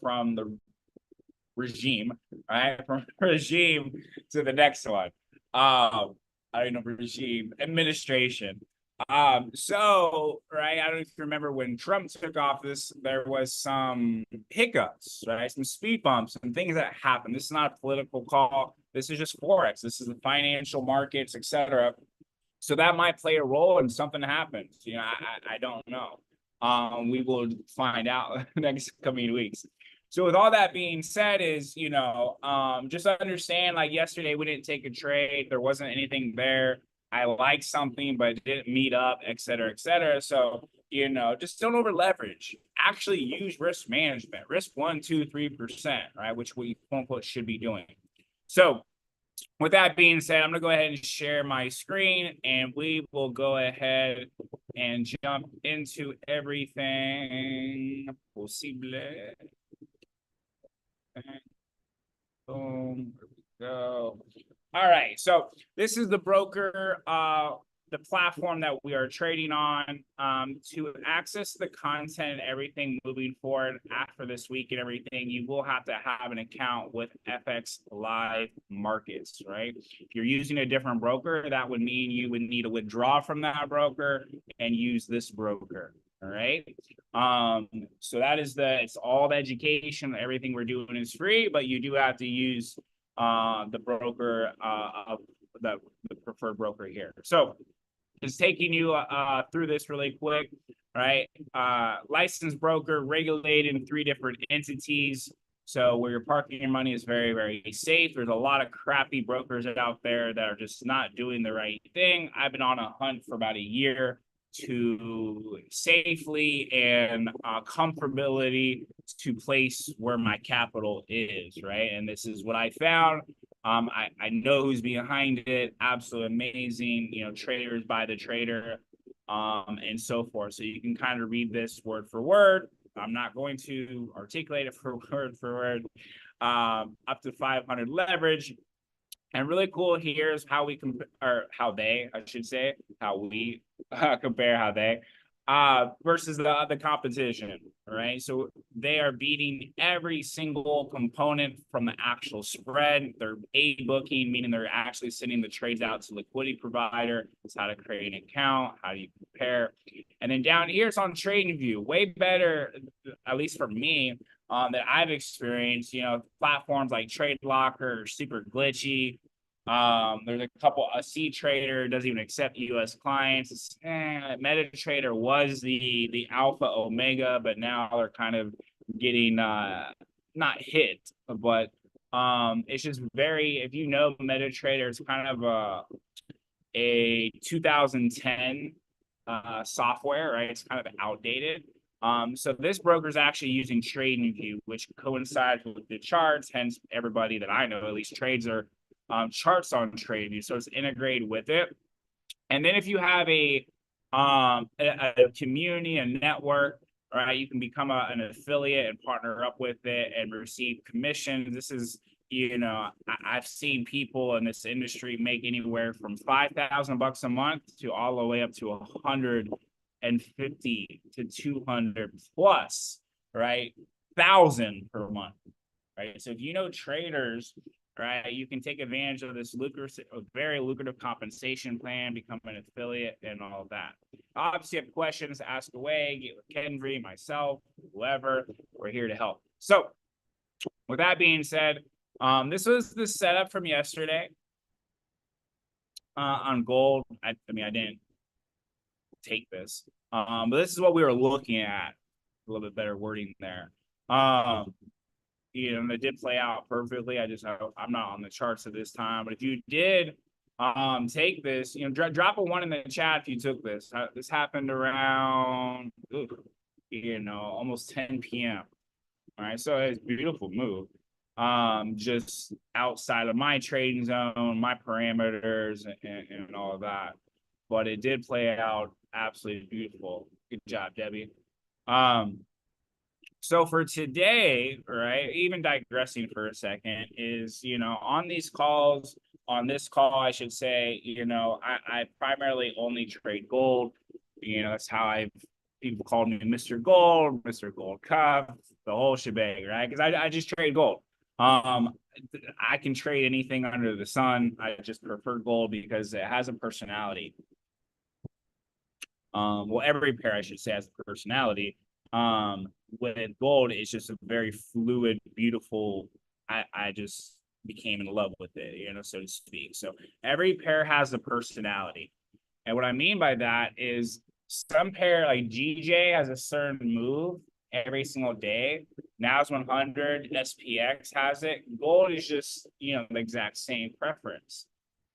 from the regime, right? From regime to the next one. I don't know, regime administration. So right, I don't know if you remember when Trump took office, there was some hiccups, right? Some speed bumps and things that happened. This is not a political call. This is just Forex. This is the financial markets, etc. So that might play a role in something happens. I don't know. We will find out next coming weeks. So with all that being said, just understand, like yesterday we didn't take a trade. There wasn't anything there. I like something, but it didn't meet up, et cetera, et cetera. So, just don't over leverage. Actually use risk management, risk 1, 2, 3%, right? Which we quote unquote should be doing. So with that being said, I'm going to go ahead and share my screen and we will go ahead and jump into everything possible. Boom. There we go. All right. So this is the broker, the platform that we are trading on. To access the content and everything moving forward after this week and everything, you will have to have an account with FX Live Markets, right? If you're using a different broker, that would mean you would need to withdraw from that broker and use this broker. All right. So that is it's all the education, everything we're doing is free, but you do have to use the broker of the preferred broker here. So it's taking you through this really quick, right? Licensed broker, regulated in 3 different entities. So where you're parking your money is very, very safe. There's a lot of crappy brokers out there that are just not doing the right thing. I've been on a hunt for about a year to safely and comfortability to place where my capital is, right? And this is what I found. I know who's behind it. Absolutely amazing, traders by the trader, and so forth. So you can kind of read this word for word. I'm not going to articulate it for word. Up to 500 leverage. And really cool here is how we compare, or how they, I should say, how we compare how they versus the competition, right? So they are beating every single component from the actual spread. They're A-booking, meaning they're actually sending the trades out to liquidity provider. It's how to create an account, how do you compare. And then down here, it's on TradingView, way better, at least for me, that I've experienced. Platforms like TradeLocker are super glitchy. There's a couple. A C Trader doesn't even accept U.S. clients. MetaTrader was the alpha omega, but now they're kind of getting not hit, but it's just very. If you know MetaTrader, it's kind of a 2010 software, right? It's kind of outdated. So this broker is actually using TradingView, which coincides with the charts. Hence, everybody that I know at least trades are charts on TradingView, so it's integrated with it. And then if you have a community, a network, right, you can become an affiliate and partner up with it and receive commissions. This is, I've seen people in this industry make anywhere from $5,000 a month to all the way up to 150 to 200 plus, right, thousand per month, right? So if you know traders, right, you can take advantage of this very lucrative compensation plan, become an affiliate, and all of that. Obviously, if you have questions, ask away, get with Kendry, myself, whoever. We're here to help. So with that being said, this was the setup from yesterday on gold. I didn't take this, but this is what we were looking at. A little bit better wording there. It did play out perfectly. I'm not on the charts at this time, but if you did take this, drop a 1 in the chat if you took this. This happened around almost 10 p.m. All right, so it's a beautiful move. Just outside of my trading zone, my parameters, and all of that, but it did play out absolutely beautiful. Good job, Debbie. So for today, right, even digressing for a second, is, on these calls, on this call, I should say, I primarily only trade gold. That's how I've people called me Mr. Gold, Mr. Gold Cup, the whole shebang, right? Because I just trade gold. I can trade anything under the sun. I just prefer gold because it has a personality. Well, every pair I should say has a personality. With gold, it's just a very fluid, beautiful. I just became in love with it, so to speak. So every pair has a personality. And what I mean by that is some pair like GJ has a certain move every single day. Now's 100, SPX has it. Gold is just, the exact same preference.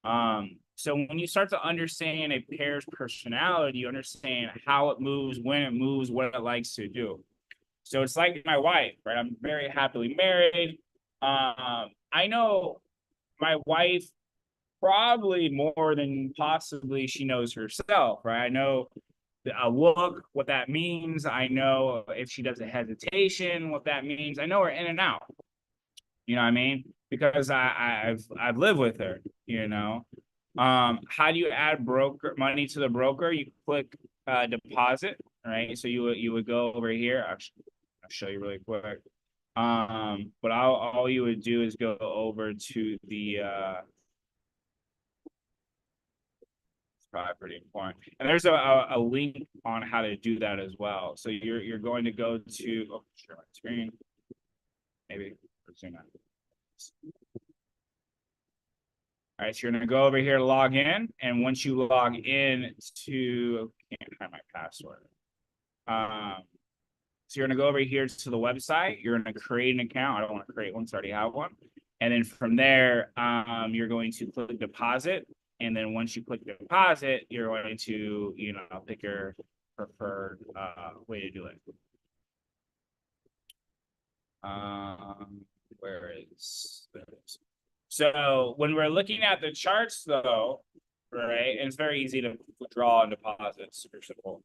So when you start to understand a pair's personality, you understand how it moves, when it moves, what it likes to do. So it's like my wife, right? I'm very happily married. I know my wife probably more than possibly she knows herself, right? I know a look, what that means. I know if she does a hesitation, what that means. I know her in and out. You know what I mean? Because I've lived with her. How do you add broker money to the broker? You click deposit, right? So you would go over here. I'll show you really quick. But all you would do is go over to the probably pretty important. And there's a link on how to do that as well. So you're going to go to share my screen. Maybe zoom out. All right, so you're gonna go over here to log in, and once you log in to can't find my password. So you're gonna go over here to the website, you're gonna create an account. I don't want to create one, so I already have one. And then from there, you're going to click deposit. And then once you click deposit, you're going to, pick your preferred way to do it. Where is this? So when we're looking at the charts, though, right, and it's very easy to withdraw and deposit. Super simple.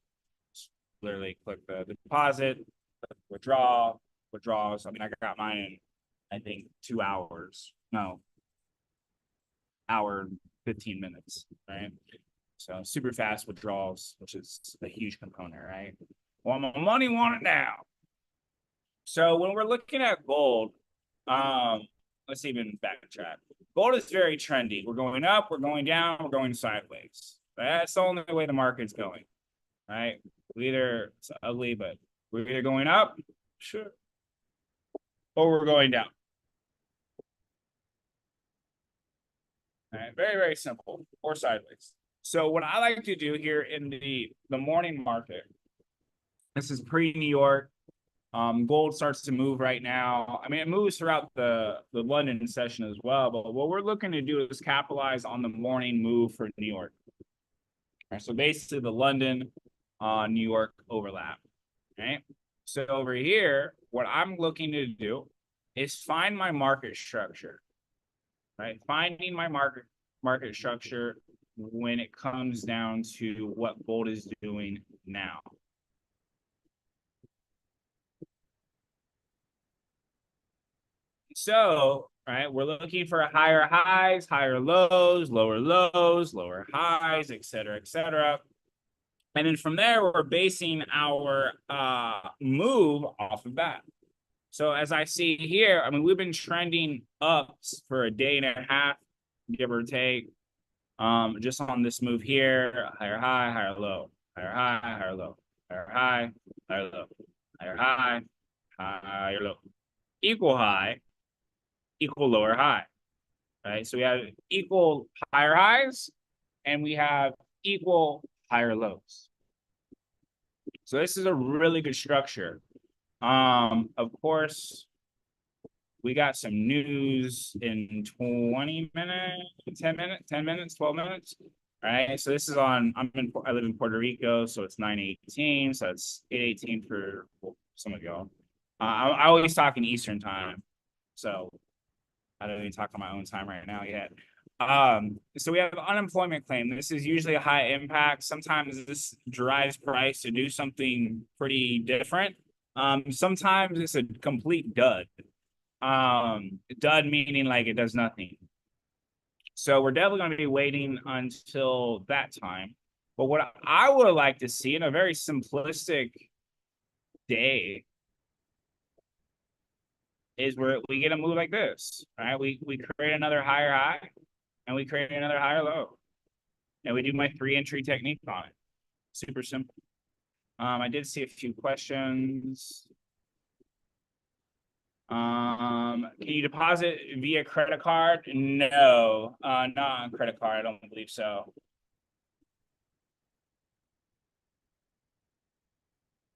Just literally click the deposit, withdraw, withdraws. I mean, I got mine in, I think, 2 hours. No, hour 15 minutes, right? So super fast withdrawals, which is a huge component, right? Want my money, want it now. So when we're looking at gold, let's even backtrack. Gold is very trendy. We're going up, we're going down, we're going sideways. That's the only way the market's going, right? It's ugly, but we're either going up, sure, or we're going down. All right, very, very simple, or sideways. So what I like to do here in the morning market, this is pre-New York. Gold starts to move right now. I mean, it moves throughout the London session as well, but what we're looking to do is capitalize on the morning move for New York. All right, so basically the London, New York overlap, right? So over here, what I'm looking to do is find my market structure, right? Finding my market structure when it comes down to what gold is doing now. So, right, we're looking for higher highs, higher lows, lower highs, et cetera. And then from there, we're basing our move off of that. So as I see here, I mean, we've been trending up for a day and a half, give or take, just on this move here, higher high, higher low, higher high, higher low, higher high, higher low, higher high, higher low, equal high, equal lower high, right? So we have equal higher highs and we have equal higher lows. So this is a really good structure. Of course, we got some news in 20 minutes, 10 minutes, 12 minutes. All right. So this is I live in Puerto Rico, so it's 9:18. So it's 8:18 for some of y'all. I always talk in Eastern time. So I don't even talk on my own time right now yet. So we have unemployment claim. This is usually a high impact. Sometimes this drives price to do something pretty different. Sometimes it's a complete dud. Dud meaning like it does nothing. So we're definitely going to be waiting until that time. But what I would like to see in a very simplistic day is where we get a move like this, right? We create another higher high and we create another higher low. And we do my 3-entry technique on it. Super simple. I did see a few questions. Can you deposit via credit card? No, not on credit card. I don't believe so.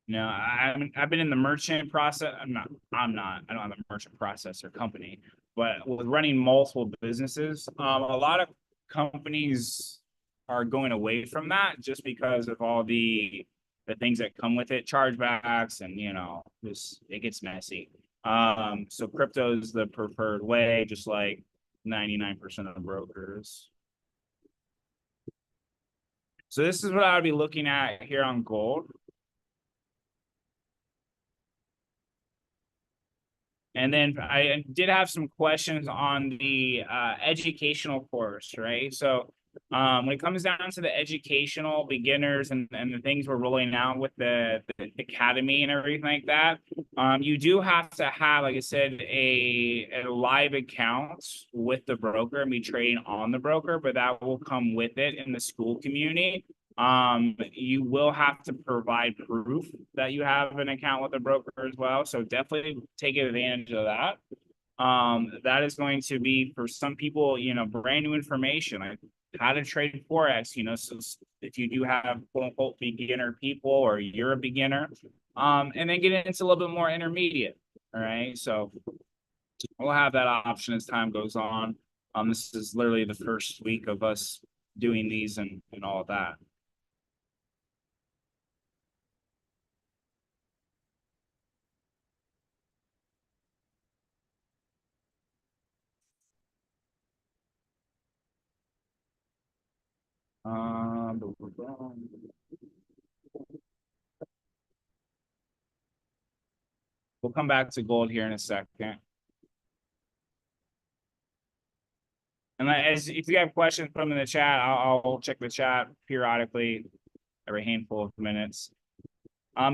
No, I've been in the merchant process. I'm not. I don't have a merchant processor company, but with running multiple businesses, a lot of companies are going away from that just because of all the things that come with it, chargebacks, and just it gets messy. So crypto is the preferred way, just like 99% of the brokers. So this is what I would be looking at here on gold. And then I did have some questions on the educational course, right? So when it comes down to the educational beginners and the things we're rolling out with the academy and everything like that, you do have to have, like I said, a live account with the broker and be trading on the broker, but that will come with it in the school community. You will have to provide proof that you have an account with a broker as well. So definitely take advantage of that. That is going to be for some people, brand new information, like how to trade Forex, so if you do have quote unquote beginner people or you're a beginner, and then get into a little bit more intermediate. All right. So we'll have that option as time goes on. This is literally the first week of us doing these and all of that. We'll come back to gold here in a second. And if you have questions, put them in the chat. I'll check the chat periodically, every handful of minutes.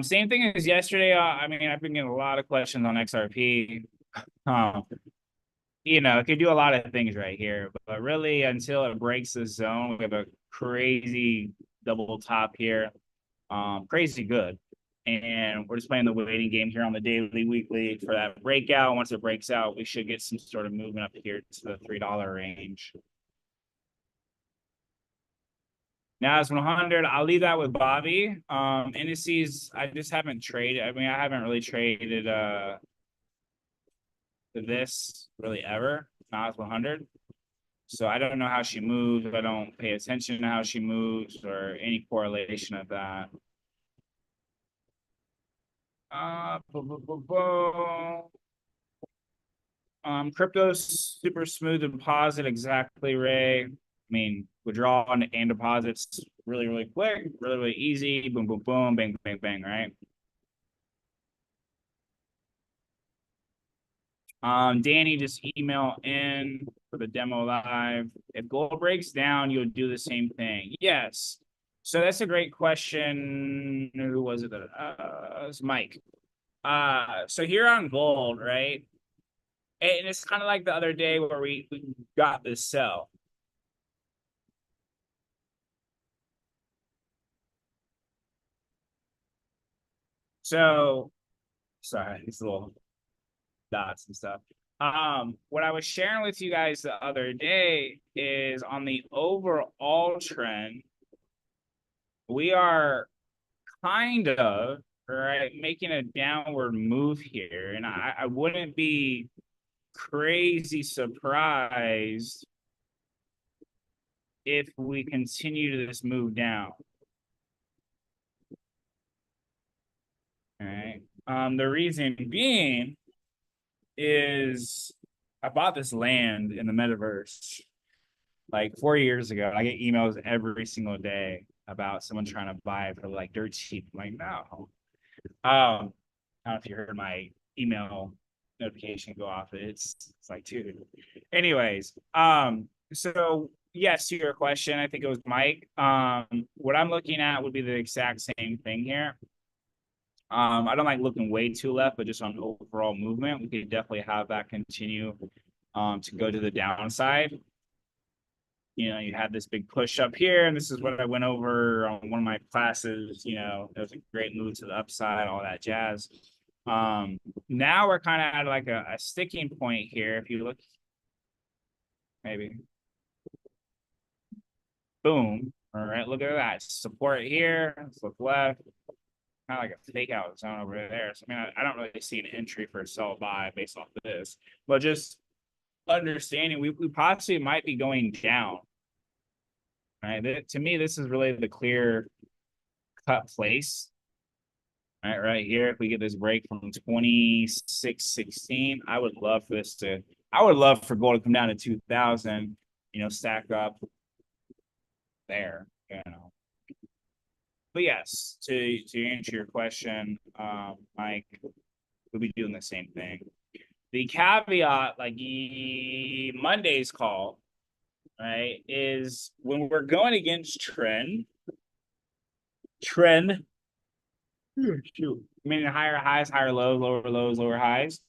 Same thing as yesterday. I've been getting a lot of questions on XRP. It could do a lot of things right here, but really until it breaks the zone, we have a crazy double top here. Crazy good. And we're just playing the waiting game here on the daily, weekly for that breakout. Once it breaks out, we should get some sort of movement up here to the $3 range. Now it's 100. I'll leave that with Bobby. Indices, I just haven't traded. I haven't really traded this really ever. Now it's 100. So I don't know how she moves. I don't pay attention to how she moves or any correlation of that. Crypto's super smooth deposit, exactly, Ray. Withdrawal and deposits really, really quick, really, really easy. Boom, boom, boom, bang, bang, bang, right? Danny, just email in for the demo live. If gold breaks down, you'll do the same thing. Yes. So that's a great question. Who was it? It's Mike. So here on gold, right? And it's kind of like the other day where we got this sell. So sorry, these little dots and stuff. What I was sharing with you guys the other day is on the overall trend, we are kind of right making a downward move here, and I wouldn't be crazy surprised if we continue this move down. All right. The reason being is I bought this land in the metaverse like 4 years ago. I get emails every single day about someone trying to buy it for like dirt cheap. I'm like, no. I don't know if you heard my email notification go off. It's like, dude. Anyways, so yes, to your question, I think it was Mike. What I'm looking at would be the exact same thing here. I don't like looking way too left, but just on overall movement, we could definitely have that continue to go to the downside. You know, you had this big push up here, and this is what I went over on one of my classes. You know, it was a great move to the upside, all that jazz. Now we're kind of at like a sticking point here. If you look, maybe, boom. All right, look at that support here. Let's look left. Kind of like a fake out zone over there. So I mean, I don't really see an entry for a sell buy based off of this, but just understanding we possibly might be going down. Right. To me, this is really the clear cut place. Right here. If we get this break from 26.16, I would love for this to, I would love for gold to come down to 2000, you know, stack up there, you know. But yes, to answer your question, Mike, we'll be doing the same thing. The caveat, like Monday's call, right, is when we're going against trend, meaning higher highs, higher lows, lower highs,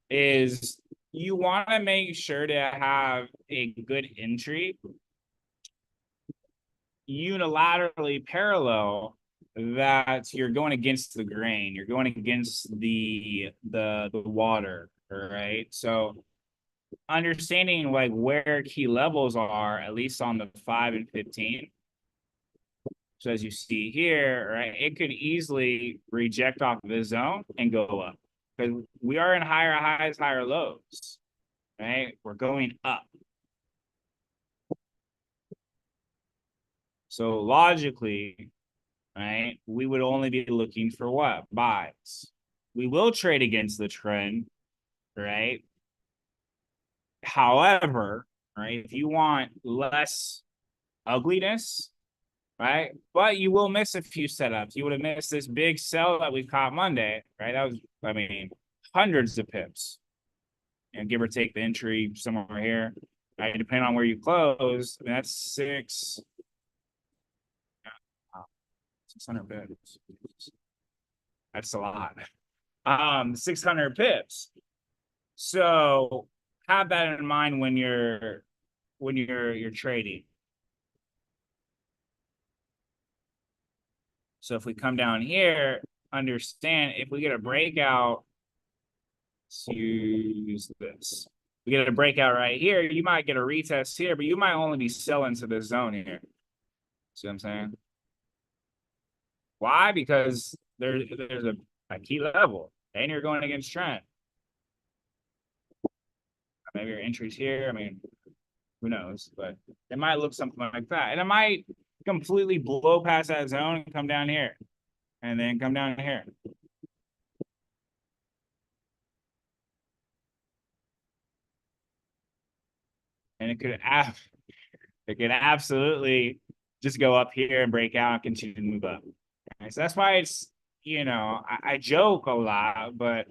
is you want to make sure to have a good entry unilaterally parallel that you're going against the grain, you're going against the water, right? So understanding like where key levels are, at least on the 5 and 15. So as you see here, right, it could easily reject off of the zone and go up because we are in higher highs, higher lows, right? We're going up. So logically, right, we would only be looking for what? Buys. We will trade against the trend, right? However, right, if you want less ugliness, right, but you will miss a few setups. You would have missed this big sell that we caught Monday, right? That was, I mean, hundreds of pips, and give or take the entry somewhere here, right? Depending on where you close, I mean, that's 600 pips. That's a lot. 600 pips. So have that in mind when you're trading. So if we come down here, understand if we get a breakout, let's use this. We get a breakout right here, you might get a retest here, but you might only be selling to this zone here. See what I'm saying? Why? Because there's a key level, and you're going against trend. Maybe your entries here. I mean, who knows? But it might look something like that, and it might completely blow past that zone and come down here, and then come down here. And it could absolutely just go up here and break out and continue to move up. Okay, so that's why it's, you know, I joke a lot, but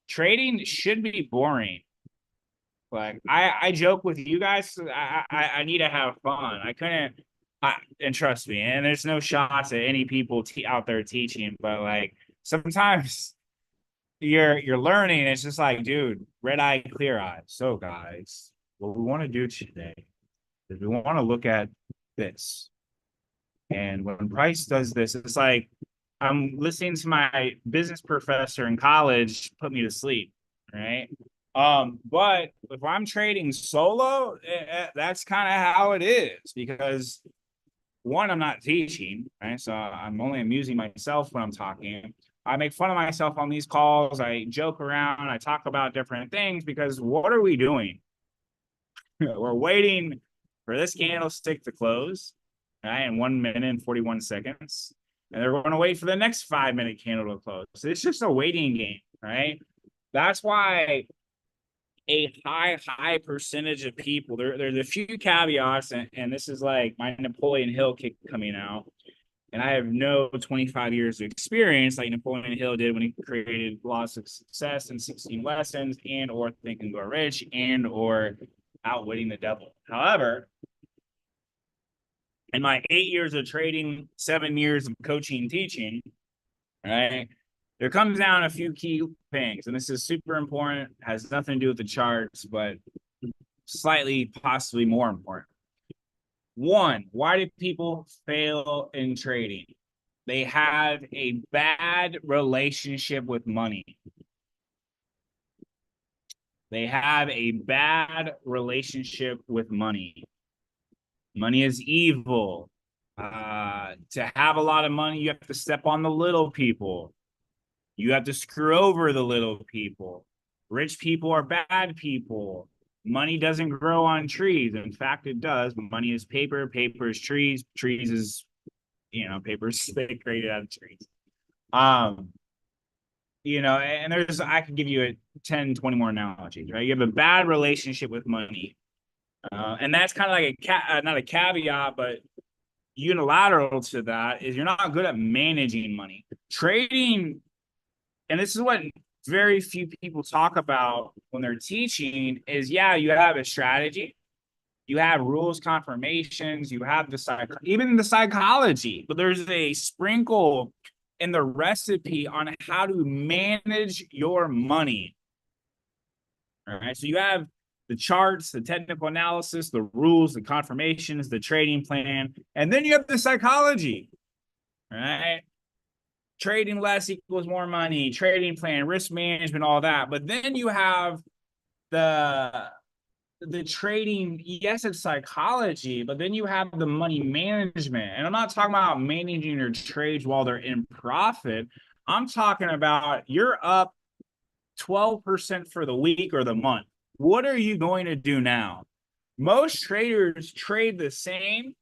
trading should be boring. Like I joke with you guys. I need to have fun. I couldn't, and trust me. And there's no shots at any people out there teaching, but like sometimes you're learning. It's just like, dude, red eye, clear eye. So guys, what we want to do today is we want to look at this. And when Price does this, it's like I'm listening to my business professor in college put me to sleep, right? But if I'm trading solo, that's kind of how it is because one, I'm not teaching, right? So I'm only amusing myself when I'm talking. I make fun of myself on these calls. I joke around. I talk about different things because what are we doing? We're waiting for this candlestick to close, right? In 1 minute and 41 seconds. And they're going to wait for the next 5-minute candle to close. So it's just a waiting game, right? That's why a high percentage of people, there's a few caveats, and this is like my Napoleon Hill kick coming out. And I have no 25 years of experience like Napoleon Hill did when he created Laws of Success and 16 Lessons and or Think and Grow Rich and or Outwitting the Devil. However, in my 8 years of trading, 7 years of coaching and teaching, right? There comes down a few key things, and this is super important, has nothing to do with the charts, but slightly possibly more important. One, why do people fail in trading? They have a bad relationship with money. They have a bad relationship with money. Money is evil. To have a lot of money, you have to step on the little people. You have to screw over the little people. Rich people are bad people. Money doesn't grow on trees. In fact, it does. Money is paper. Paper is trees. Trees is, paper is created out of trees. And I could give you 10, 20 more analogies, right? You have a bad relationship with money. And that's kind of like not a caveat, but unilateral to that is you're not good at managing money. Trading, and this is what very few people talk about when they're teaching, is you have a strategy, you have rules, confirmations, you have even the psychology, but there's a sprinkle in the recipe on how to manage your money. All right, so you have the charts, the technical analysis, the rules, the confirmations, the trading plan, and then you have the psychology. All right, trading less equals more money, trading plan, risk management, all that. But then you have the trading, yes, it's psychology, but then you have the money management. And I'm not talking about managing your trades while they're in profit. I'm talking about you're up 12% for the week or the month. What are you going to do now? Most traders trade the same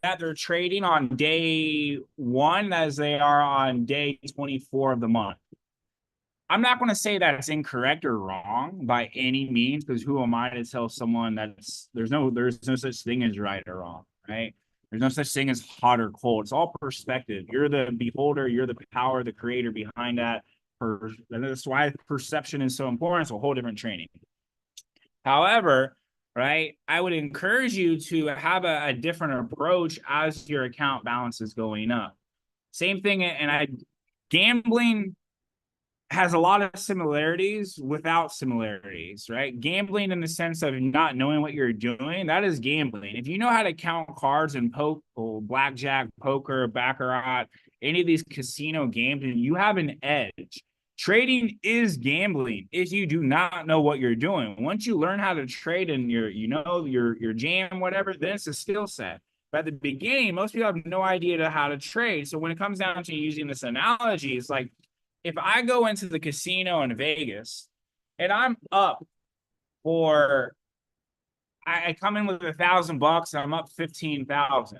that they're trading on day 1 as they are on day 24 of the month. I'm not going to say that it's incorrect or wrong by any means, because who am I to tell someone there's no such thing as right or wrong, right? There's no such thing as hot or cold. It's all perspective. You're the beholder, you're the power, the creator behind that. That's why perception is so important. It's a whole different training. However, right, I would encourage you to have a different approach as your account balance is going up. Same thing, gambling has a lot of similarities without similarities, right? Gambling in the sense of not knowing what you're doing, that is gambling. If you know how to count cards and blackjack, poker, baccarat, any of these casino games, and you have an edge. Trading is gambling if you do not know what you're doing. Once you learn how to trade and your jam, whatever, then it's a skill set. But at the beginning, most people have no idea how to trade. So when it comes down to using this analogy, it's like, if I go into the casino in Vegas and I'm up I come in with $1,000 and I'm up 15,000.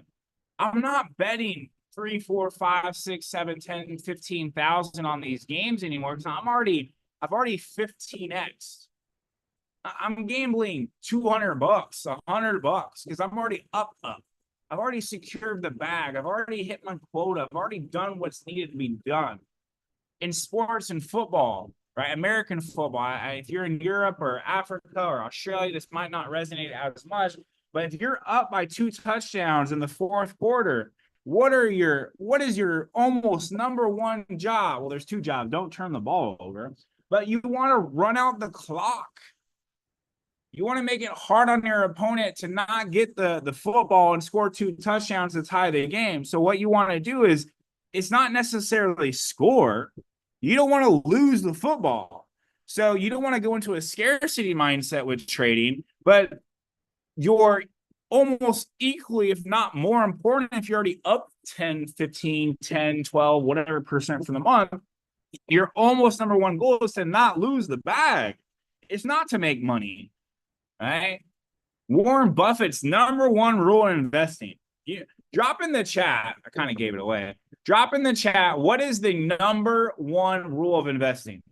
I'm not betting 3, 4, 5, 6, 7, 10, 15,000 on these games anymore because I've already 15x. I'm gambling $200, $100 because I'm already up. I've already secured the bag. I've already hit my quota. I've already done what's needed to be done. In sports and football, right? American football. If you're in Europe or Africa or Australia, this might not resonate as much. But if you're up by 2 touchdowns in the 4th quarter, what is your almost number one job? Well, there's 2 jobs. Don't turn the ball over, but you want to run out the clock. You want to make it hard on your opponent to not get the football and score 2 touchdowns to tie the game. So what you want to do is, it's not necessarily score. You don't want to lose the football. So you don't want to go into a scarcity mindset with trading, but you're almost equally, if not more important, if you're already up 10, 15, 10, 12, whatever percent for the month, your almost number one goal is to not lose the bag. It's not to make money, right? Warren Buffett's number one rule in investing. Drop in the chat. I kind of gave it away. Drop in the chat. What is the number one rule of investing?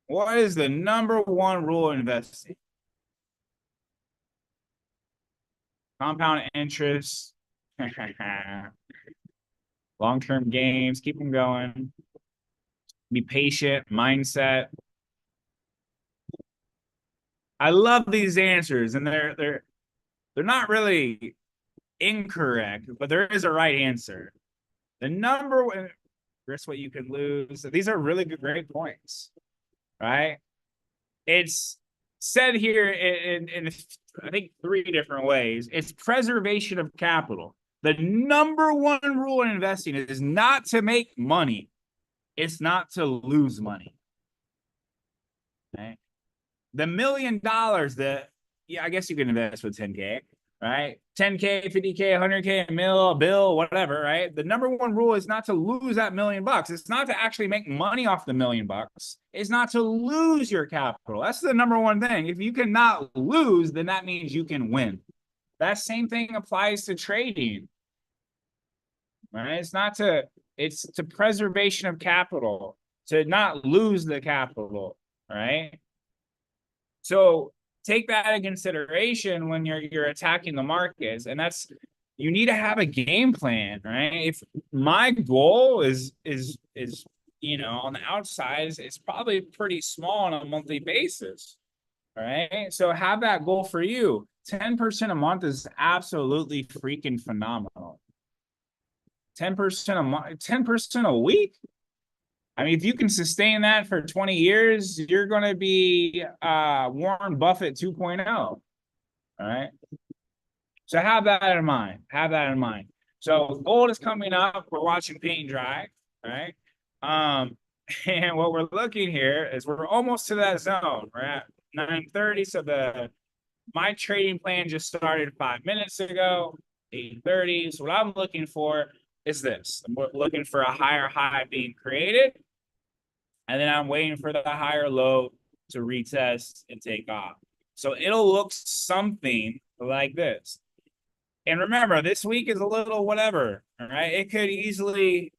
What is the number one rule of investing? Compound interest. Long-term gains. Keep them going. Be patient. Mindset. I love these answers, and they're they're not really incorrect, but there is a right answer. The number one risk what you could lose. These are really good, great points, right? It's said here in I think 3 different ways. It's preservation of capital. The number one rule in investing is not to make money. It's not to lose money. Okay? The $1 million that, yeah, I guess you can invest with 10K, right? 10K, 50K, 100K, a mil, a bill, whatever, right? The number one rule is not to lose that $1 million. It's not to actually make money off the $1 million. It's not to lose your capital. That's the number one thing. If you cannot lose, then that means you can win. That same thing applies to trading, right? It's to preservation of capital, to not lose the capital, right? So take that in consideration when you're attacking the markets, and that's, you need to have a game plan, right? If my goal is on the outside, it's probably pretty small on a monthly basis, right? So have that goal for you. 10% a month is absolutely freaking phenomenal. 10% a month, 10% a week. I mean, if you can sustain that for 20 years, you're going to be Warren Buffett 2.0. All right. So have that in mind. Have that in mind. So gold is coming up. We're watching paint and dry. All right. And what we're looking here is we're almost to that zone. We're at 9:30. So my trading plan just started 5 minutes ago, 8:30. So what I'm looking for is this. I'm looking for a higher high being created. And then I'm waiting for the higher low to retest and take off. So it'll look something like this. And remember, this week is a little whatever, all right? It could easily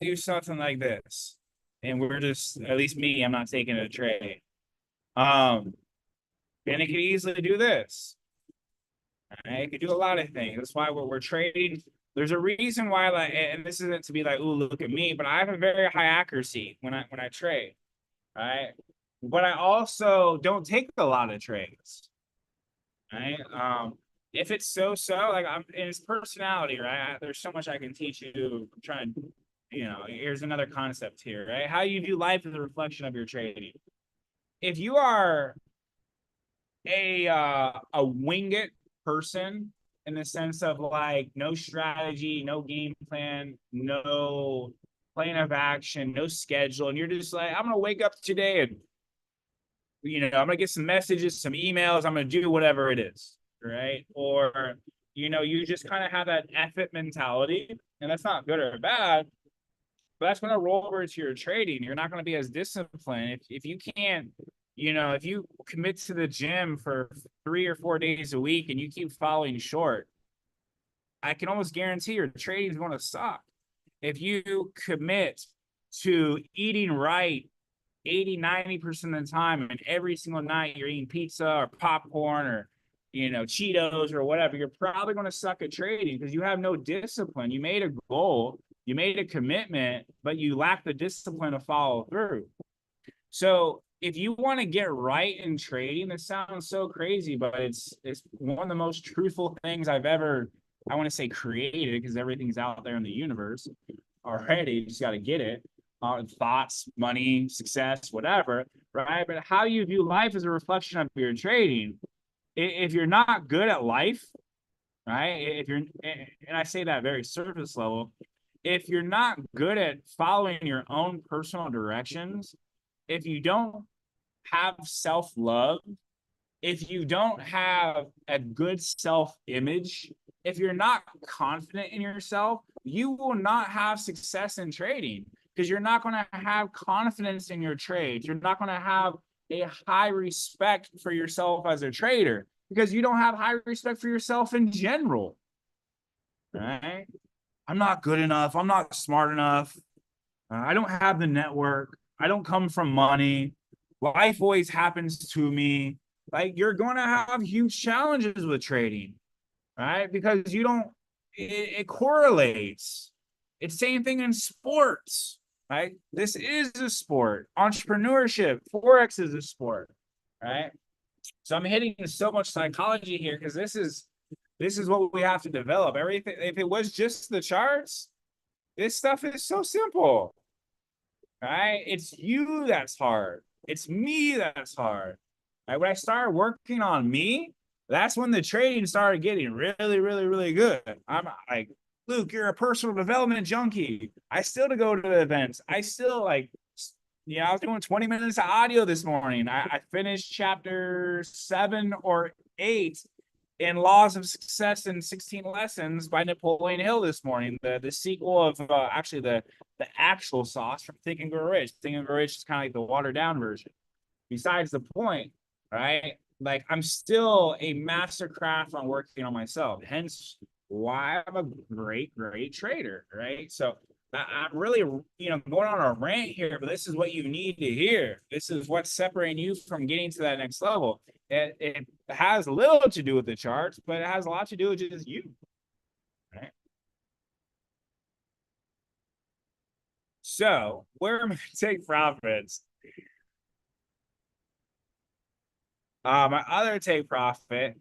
do something like this. And we're just, at least me, I'm not taking a trade. And it could easily do this. All right? It could do a lot of things. That's why we're trading. There's a reason why, like, and this isn't to be like, ooh, look at me, but I have a very high accuracy when I trade, right? But I also don't take a lot of trades, right? If it's so, like, it's personality, right? There's so much I can teach you. I'm trying, here's another concept here, right? How you view life is a reflection of your trading. If you are a wing it person, in the sense of like no strategy, no game plan, no plan of action, no schedule, and you're just like, I'm gonna wake up today and I'm gonna get some messages, some emails, I'm gonna do whatever it is, right? Or you just kind of have that effort mentality, and that's not good or bad, but that's gonna roll over to your trading. You're not gonna be as disciplined if you can't. If you commit to the gym for 3 or 4 days a week and you keep falling short, I can almost guarantee your trading is going to suck. If you commit to eating right 80, 90% of the time, and every single night you're eating pizza or popcorn or, Cheetos or whatever, you're probably going to suck at trading because you have no discipline. You made a goal, you made a commitment, but you lack the discipline to follow through. So if you want to get right in trading, this sounds so crazy, but it's one of the most truthful things I've ever, I want to say, created, because everything's out there in the universe already. You just got to get it. Thoughts, money, success, whatever, right? But how you view life is a reflection of your trading. If you're not good at life, right? And I say that very surface level, if you're not good at following your own personal directions, if you don't have self-love, if you don't have a good self-image, if you're not confident in yourself, you will not have success in trading, because you're not going to have confidence in your trades. You're not going to have a high respect for yourself as a trader, because you don't have high respect for yourself in general, right? I'm not good enough. I'm not smart enough. I don't have the network. I don't come from money. Life always happens to me. Like, you're going to have huge challenges with trading, right? Because it correlates. It's the same thing in sports, right? This is a sport. Entrepreneurship, Forex is a sport, right? So I'm hitting so much psychology here because this is what we have to develop. Everything, if it was just the charts, this stuff is so simple, right? It's you that's hard. It's me that's hard. Right? When I started working on me, that's when the trading started getting really, really, really good. I'm like, Luke, you're a personal development junkie. I still to go to the events. I still like, I was doing 20 minutes of audio this morning. I finished chapter 7 or 8 in Laws of Success in 16 Lessons by Napoleon Hill this morning. The sequel of actually the actual sauce from Think and Grow Rich. Think and Grow Rich is kind of like the watered down version. Besides the point, right? Like I'm still a master craft on working on myself. Hence why I'm a great, great trader, right? So I'm really, going on a rant here, but this is what you need to hear. This is what's separating you from getting to that next level. It has little to do with the charts, but it has a lot to do with just you, right? So where am I to take profits? My other take profit,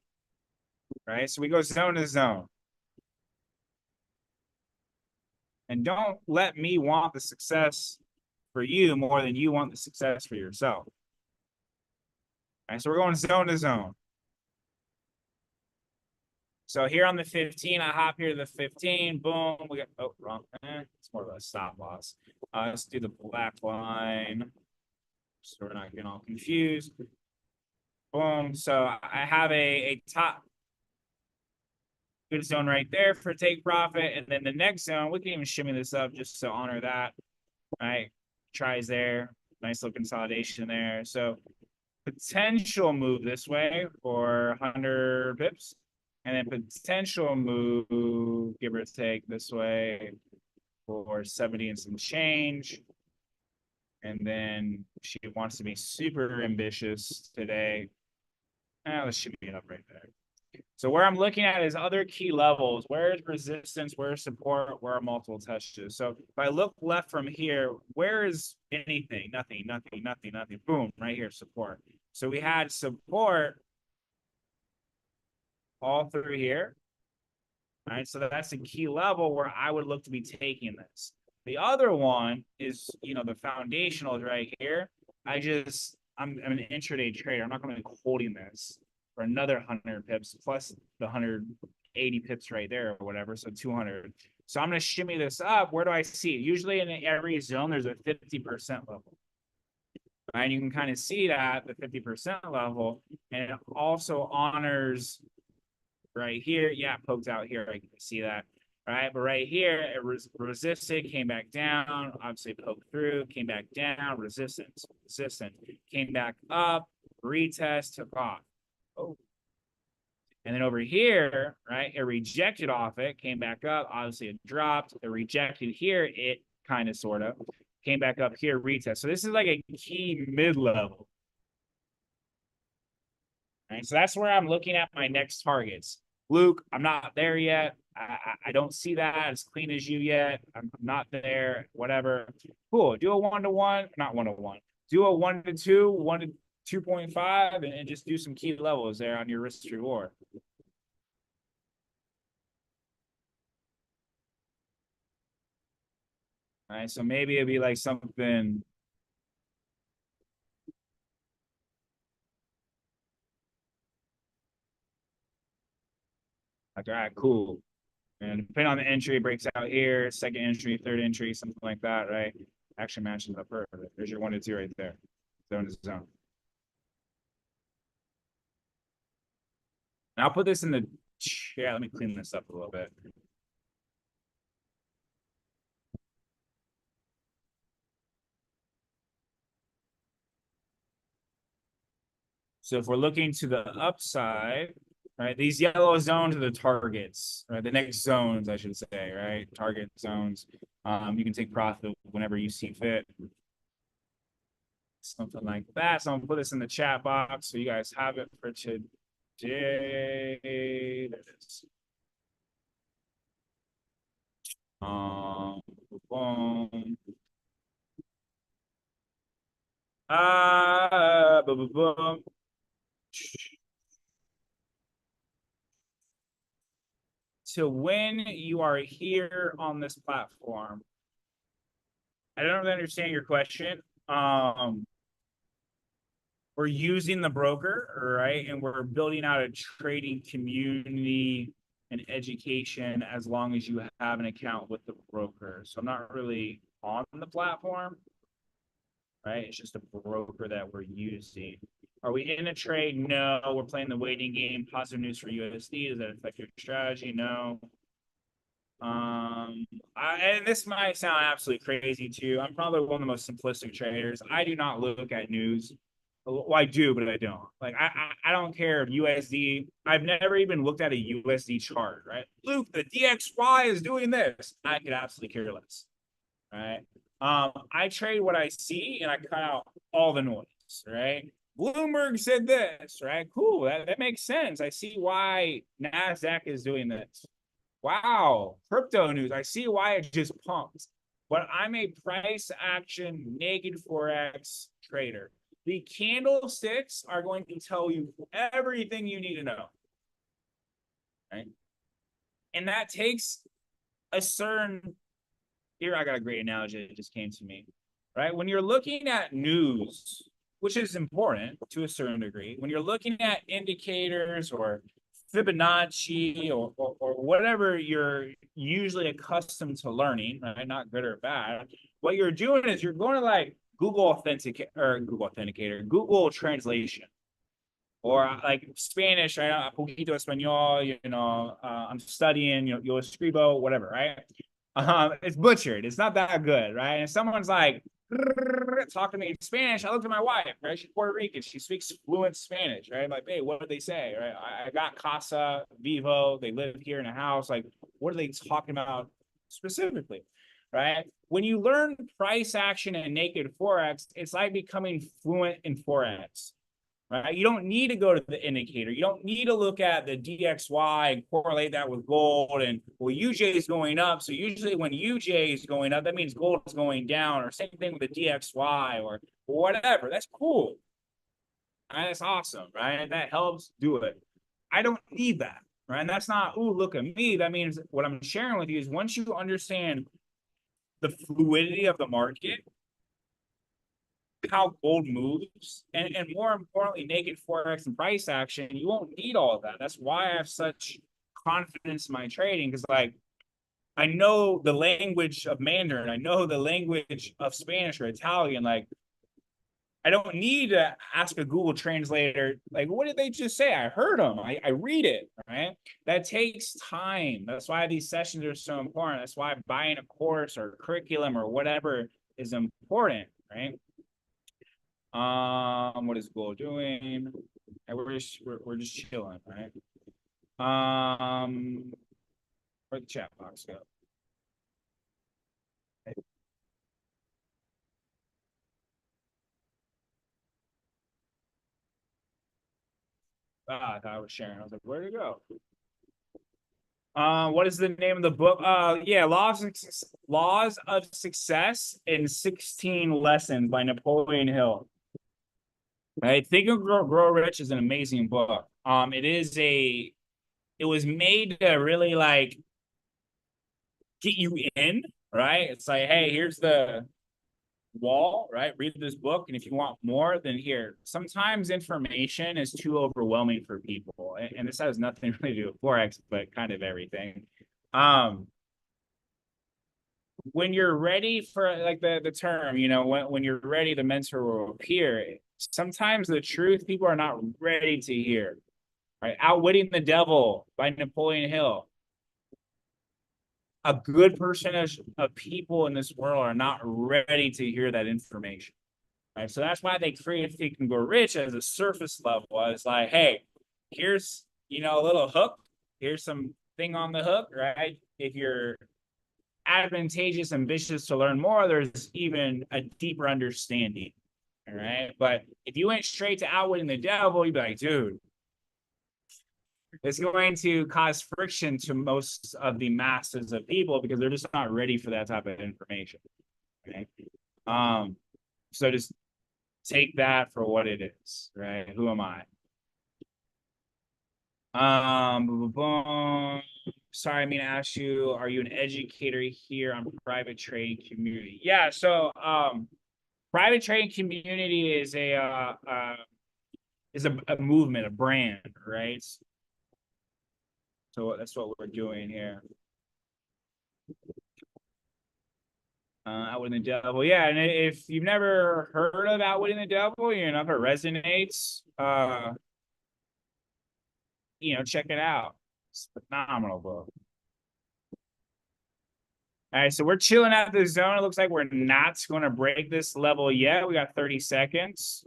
right? So we go zone to zone. And don't let me want the success for you more than you want the success for yourself. All right, so we're going zone to zone. So here on the 15, I hop here to the 15. Boom. We got, oh, wrong. It's more of a stop loss. Let's do the black line so we're not getting all confused. Boom. So I have a top good zone right there for take profit. And then the next zone, we can even shimmy this up just to honor that. All right. Tries there. Nice little consolidation there. So potential move this way for 100 pips. And then potential move, give or take, this way for 70 and some change. And then she wants to be super ambitious today. Let's shimmy it up right there. So where I'm looking at is other key levels. Where is resistance? Where is support? Where are multiple touches? So if I look left from here, where is anything? Nothing, nothing, nothing, nothing. Boom, right here, support. So we had support all through here. All right, so that's a key level where I would look to be taking this. The other one is, the foundationals right here. I'm an intraday trader. I'm not going to be holding this for another 100 pips plus the 180 pips right there or whatever. So 200. So I'm going to shimmy this up. Where do I see it? Usually in every zone, there's a 50% level. And you can kind of see that the 50% level, and it also honors right here. Yeah, poked out here. I can see that. Right, but right here, it resisted, came back down, obviously poked through, came back down, resistance, came back up, retest, took off. Oh. And then over here, right, it rejected off it, came back up, obviously it dropped, it rejected here, it kind of, sort of, came back up here, retest. So this is like a key mid-level. Right, so that's where I'm looking at my next targets. Luke, I'm not there yet. I don't see that as clean as you yet. I'm not there, whatever. Cool. Do a 1-to-1, not 1-to-1. Do a 1-to-2, 1 to 2.5, and just do some key levels there on your risk reward. All right, so maybe it'd be like something. Like, all right, cool. And depending on the entry, it breaks out here, second entry, third entry, something like that, right? Actually matches up perfect. There's your 1-to-2 right there. Zone to zone. And I'll put this in the chat. Let me clean this up a little bit. So if we're looking to the upside, right, these yellow zones are the targets, right? The next zones, I should say, right? Target zones. You can take profit whenever you see fit. Something like that. So I'm gonna put this in the chat box so you guys have it for today. There it is. Boom. Boom, boom, boom. to when you are here on this platform. I don't really understand your question. We're using the broker, right? And we're building out a trading community and education as long as you have an account with the broker. So I'm not really on the platform, right? It's just a broker that we're using. Are we in a trade? No, we're playing the waiting game. Positive news for USD. Does that affect your strategy? No. And this might sound absolutely crazy too. I'm probably one of the most simplistic traders. I do not look at news. Well, I do, but I don't. Like I don't care if USD. I've never even looked at a USD chart, right? Luke, the DXY is doing this. I could absolutely care less, right? I trade what I see and I cut out all the noise, right? Bloomberg said this, right? Cool, that makes sense. I see why NASDAQ is doing this. Wow, crypto news. I see why it just pumped. But I'm a price action naked Forex trader. The candlesticks are going to tell you everything you need to know. Right? And that takes a certain, here I got a great analogy that just came to me. Right? When you're looking at news, which is important to a certain degree, when you're looking at indicators or Fibonacci or whatever you're usually accustomed to learning, right? Not good or bad. What you're doing is you're going to like Google Authenticator, Google Translation, or like Spanish, right? Poquito español, I'm studying, yo escribo, whatever, right? It's butchered. It's not that good, right? And someone's like talking to me in Spanish. I looked at my wife, right? She's Puerto Rican. She speaks fluent Spanish, right? I'm like, hey, what did they say? Right? I got Casa Vivo. They live here in a house. Like, what are they talking about specifically? Right? When you learn price action and naked Forex, it's like becoming fluent in Forex. Right? You don't need to go to the indicator. You don't need to look at the DXY and correlate that with gold. And well, UJ is going up. So usually when UJ is going up, that means gold is going down, or same thing with the DXY or whatever. That's cool. Right? That's awesome, right? That helps do it. I don't need that, right? And that's not, ooh, look at me. That means what I'm sharing with you is once you understand the fluidity of the market, how gold moves, and more importantly, naked Forex and price action, you won't need all of that. That's why I have such confidence in my trading, because like I know the language of Mandarin, I know the language of Spanish or Italian. Like I don't need to ask a Google translator, like, what did they just say? I heard them. I read it, right? That takes time. That's why these sessions are so important. That's why buying a course or curriculum or whatever is important, right? What is Gold doing? And we're just chilling, right? Where'd the chat box go? I thought I was sharing. I was like, where'd it go? What is the name of the book? Yeah, Laws of Success in 16 Lessons by Napoleon Hill. Right? Think and Grow Rich is an amazing book. It was made to really like get you in, right? It's like, hey, here's the wall, right? Read this book, and if you want more, then here. Sometimes information is too overwhelming for people, and this has nothing really to do with Forex, but kind of everything. When you're ready for like the term, when you're ready, the mentor will appear. Sometimes the truth people are not ready to hear. Right? Outwitting the Devil by Napoleon Hill. A good percentage of people in this world are not ready to hear that information. Right. So that's why they created Think and Grow Rich as a surface level. It's like, hey, here's a little hook. Here's some thing on the hook, right? If you're advantageous, ambitious to learn more, there's even a deeper understanding. All right. But if you went straight to Outwitting the Devil, you'd be like, dude, it's going to cause friction to most of the masses of people because they're just not ready for that type of information. Okay. So just take that for what it is, right? Who am I? Boom, boom, boom. Sorry, I mean to ask you, are you an educator here on private trading community? Yeah, so private trading community is a movement, a brand, right? So that's what we're doing here. Outwitting the Devil. Yeah, and if you've never heard of Outwitting the Devil, you know, if it resonates, check it out. It's a phenomenal book. All right, so we're chilling at the zone. It looks like we're not going to break this level yet. We got 30 seconds.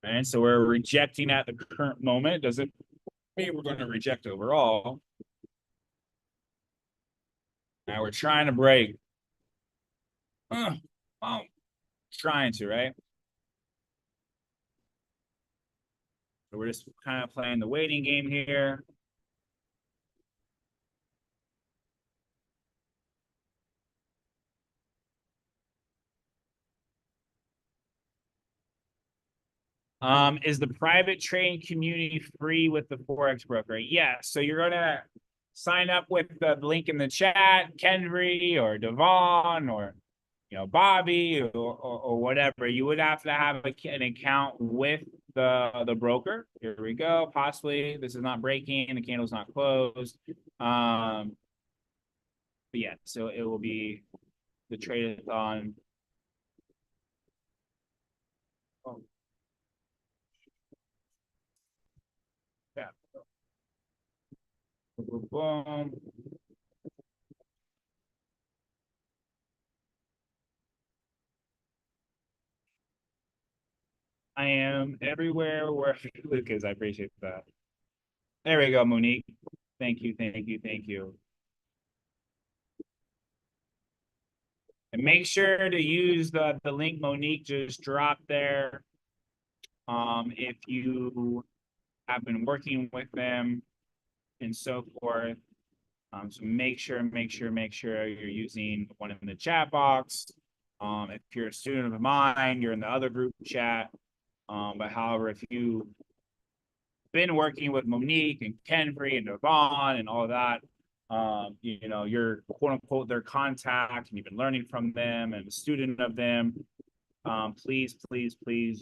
And so we're rejecting at the current moment. It doesn't mean we're going to reject overall. Now we're trying to break. Oh, trying to, right? So we're just kind of playing the waiting game here. Is the private trading community free with the Forex broker? Yeah. So you're gonna sign up with the link in the chat, Kendry or Devon or Bobby or whatever. You would have to have an account with the broker. Here we go. Possibly this is not breaking. The candle's not closed. But yeah, so it will be the trade-a-thon. Oh. Yeah. Boom, boom. I am everywhere where Lucas, I appreciate that. There we go, Monique. Thank you, thank you, thank you. And make sure to use the link Monique just dropped there. If you have been working with them and so forth. So make sure you're using one in the chat box. If you're a student of mine, you're in the other group chat. But however, if you've been working with Monique and Kenfrey and Devon and all of that, you're quote unquote their contact and you've been learning from them and a student of them. Please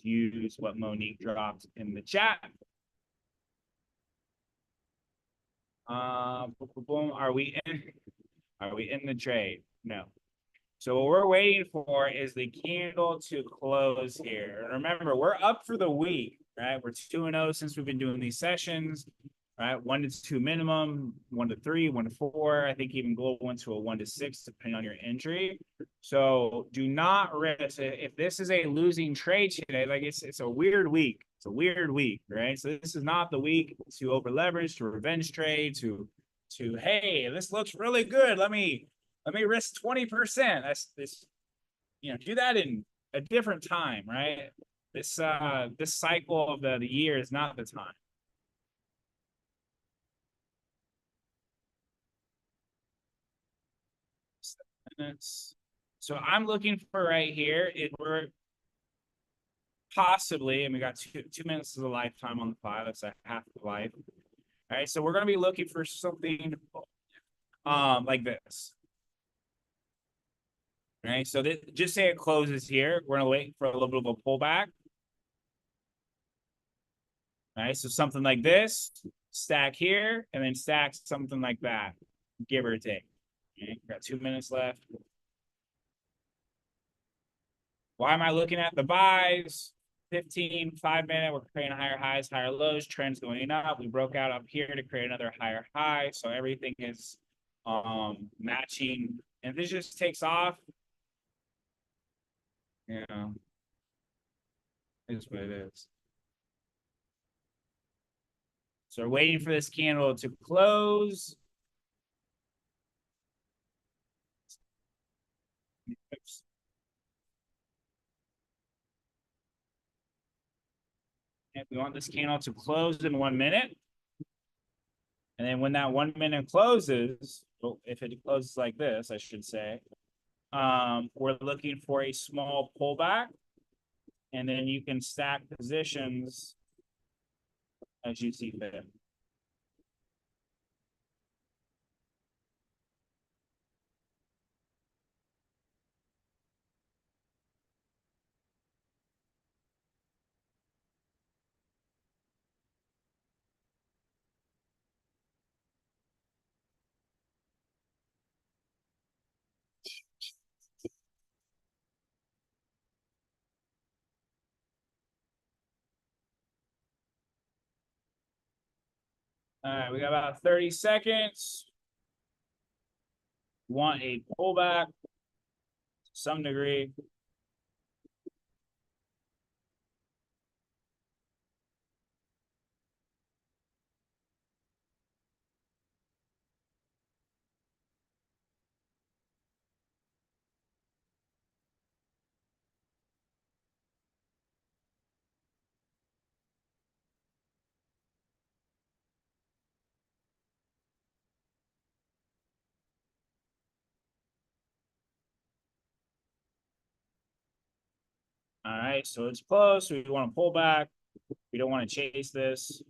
use what Monique dropped in the chat. Boom. Are we in the trade? No. So what we're waiting for is the candle to close here. Remember, we're up for the week, right? We're 2-0 since we've been doing these sessions, right? 1 to 2 minimum, 1 to 3, 1 to 4. I think even Global went to a 1 to 6, depending on your entry. So do not risk. If this is a losing trade today, like it's a weird week. It's a weird week, right? So this is not the week to over leverage, to revenge trade, to hey, this looks really good. Let me risk 20%. That's this, do that in a different time, right? This cycle of the year is not the time. So I'm looking for right here. We're possibly, and we got 2 minutes of a lifetime on the fly. That's a half the life. All right, so we're gonna be looking for something like this. All right, so just say it closes here. We're gonna wait for a little bit of a pullback. All right, so something like this, stack here, and then stack something like that, give or take. Okay, got 2 minutes left. Why am I looking at the buys? 15, 5-minute, we're creating higher highs, higher lows, trends going up. We broke out up here to create another higher high. So everything is matching. And if this just takes off, is what it is. So we're waiting for this candle to close. Oops. And we want this candle to close in 1 minute. And then when that 1 minute closes, well, if it closes like this, I should say, we're looking for a small pullback, and then you can stack positions as you see fit. All right, we got about 30 seconds. Want a pullback to some degree. All right, so it's close. We want to pull back. We don't want to chase this.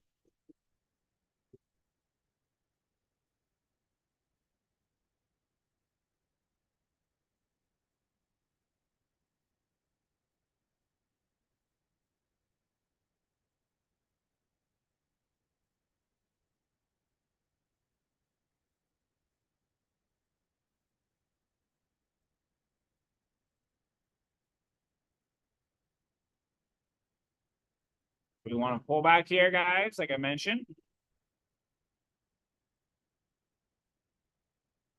We want to pull back here, guys, like I mentioned.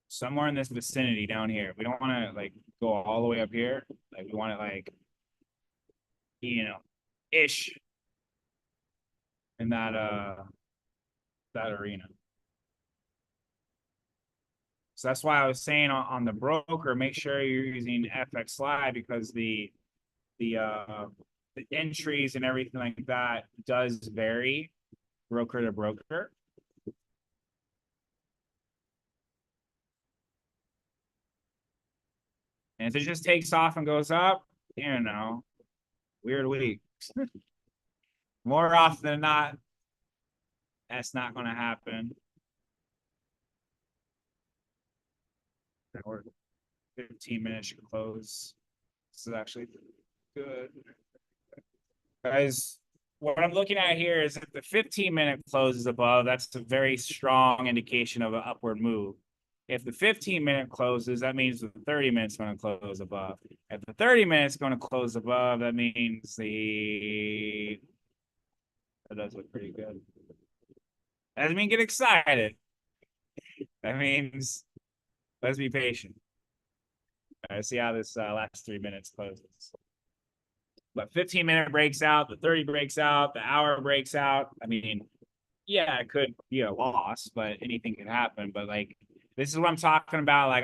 Somewhere in this vicinity down here. We don't want to like go all the way up here. Like we want it like, ish in that arena. So that's why I was saying on the broker, make sure you're using FX Slide because the entries and everything like that does vary broker to broker. And if it just takes off and goes up, weird week. More often than not, that's not going to happen. We're 15 minutes should close. This is actually good. Guys, what I'm looking at here is if the 15-minute closes above, that's a very strong indication of an upward move. If the 15-minute closes, that means the 30 minutes going to close above. If the 30 minutes going to close above, that means that does look pretty good. That doesn't mean get excited. That means let's be patient. All right, see how this last 3 minutes closes. But 15-minute breaks out, the 30 breaks out, the hour breaks out. I mean, yeah, it could be a loss, but anything could happen. But like, this is what I'm talking about. Like,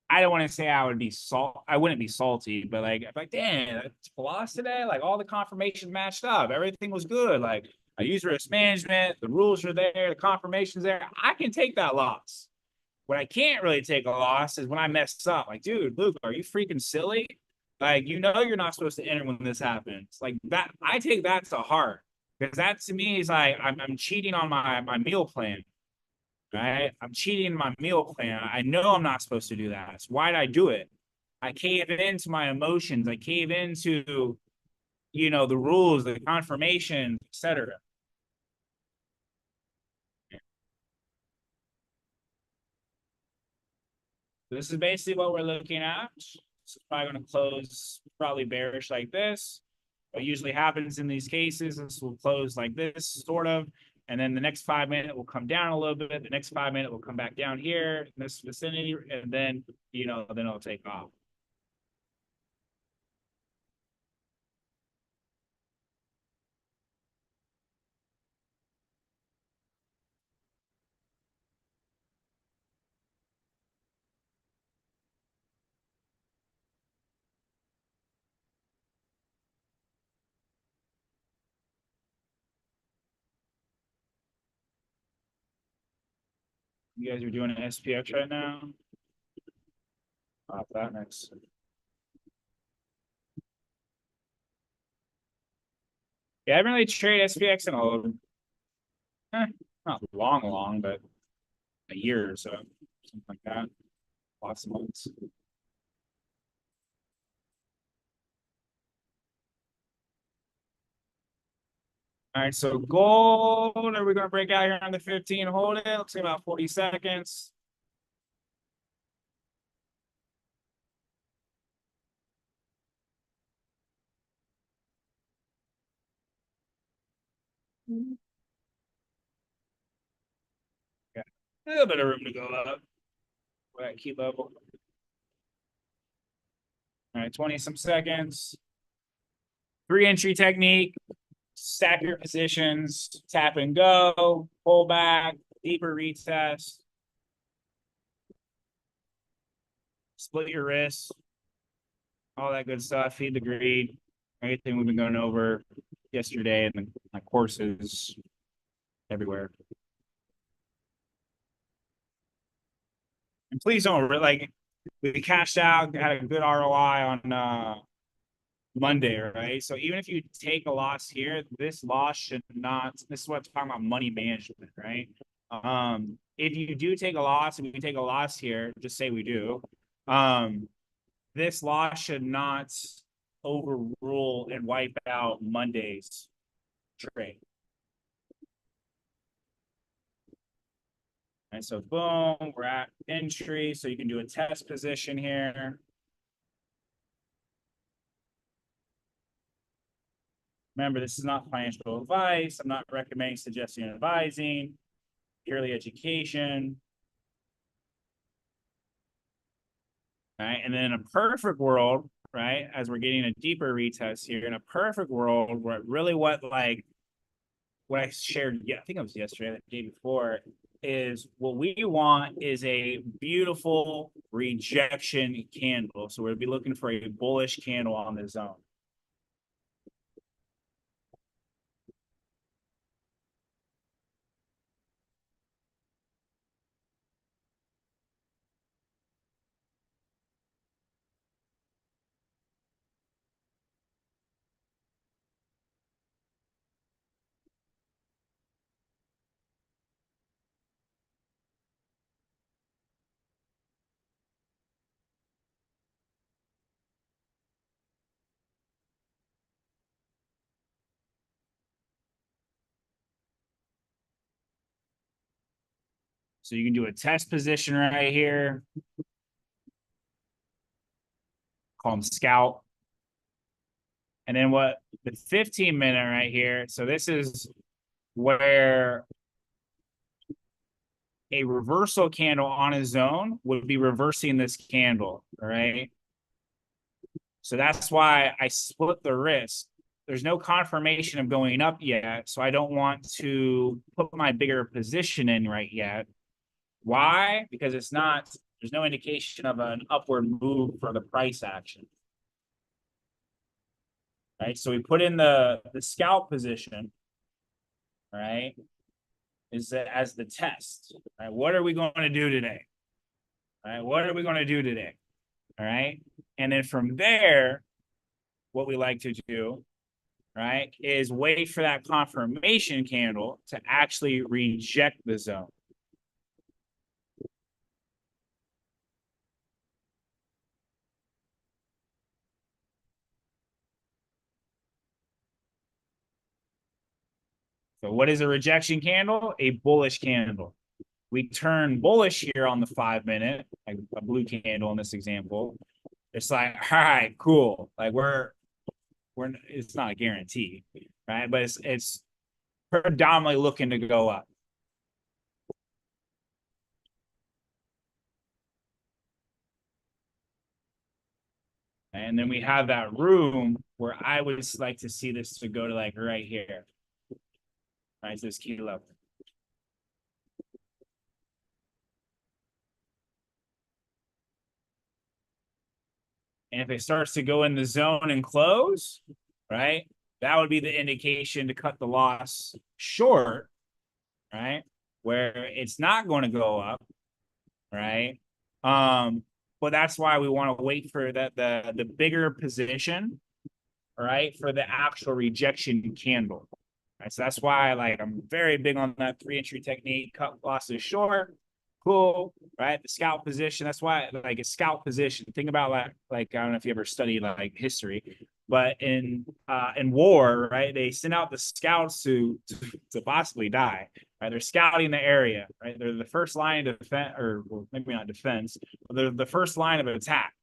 I don't want to say I wouldn't be salty, but like, I'm like, damn, it's a loss today. Like, all the confirmations matched up, everything was good. Like, I use risk management, the rules are there, the confirmations there. I can take that loss. What I can't really take a loss is when I mess up. Like, dude, Luke, are you freaking silly? Like, you're not supposed to enter when this happens. Like that, I take that to heart because that to me is like I'm cheating on my meal plan, right? I'm cheating my meal plan. I know I'm not supposed to do that. So why did I do it? I cave into my emotions. I cave into, the rules, the confirmation, etc. This is basically what we're looking at. It's probably going to close probably bearish like this. What usually happens in these cases, this will close like this, sort of. And then the next 5 minute will come down a little bit. The next 5 minute will come back down here in this vicinity. And then, then it'll take off. You guys are doing an SPX right now. That next. Yeah, I haven't really traded SPX in not long, but a year or so, something like that. Lots of months. All right, so gold, are we gonna break out here on the 15? Hold it. Let's say about 40 seconds. Got a little bit of room to go up. We're at key level. All right, 20 some seconds. 3 entry technique. Stack your positions, tap and go, pull back, deeper retest. Split your wrists, all that good stuff. Feed the greed, everything we've been going over yesterday and my courses everywhere. And please don't like we cashed out, had a good ROI on Monday, right? So even if you take a loss here, this loss should not. This is what I'm talking about money management, right? If you do take a loss, and we take a loss here, just say we do. This loss should not overrule and wipe out Monday's trade. And so boom, we're at entry. So you can do a test position here. Remember, this is not financial advice. I'm not recommending, suggesting, and advising. Purely education. Right. And then in a perfect world, right, as we're getting a deeper retest here, in a perfect world, where really what I shared, yeah, I think it was yesterday, the day before, is what we want is a beautiful rejection candle. So we'll be looking for a bullish candle on the zone. So you can do a test position right here. Call them scout. And then what the 15-minute right here. So this is where a reversal candle on its own would be reversing this candle. All right. So that's why I split the risk. There's no confirmation of going up yet. So I don't want to put my bigger position in right yet. Why? Because there's no indication of an upward move for the price action. Right. So we put in the scalp position, right? Is that as the test. Right? What are we going to do today? All right. What are we going to do today? All right. And then from there, what we like to do, right, is wait for that confirmation candle to actually reject the zone. So what is a rejection candle? A bullish candle. We turn bullish here on the 5-minute, like a blue candle in this example. It's like, all right, cool. Like we're it's not a guarantee, right? But it's predominantly looking to go up. And then we have that room where I would like to see this to go to like right here. Right, so this key level. And if it starts to go in the zone and close, right, that would be the indication to cut the loss short, right, where it's not going to go up, right? but that's why we want to wait for the bigger position, right, for the actual rejection candle. Right, so that's why like I'm very big on that 3 entry technique. Cut losses short, cool, right? The scalp position. That's why like a scalp position. Think about like I don't know if you ever studied like history, but in war, right? They send out the scouts to possibly die. Right, they're scouting the area. Right, they're the first line of defense, or well, maybe not defense, but they're the first line of attack.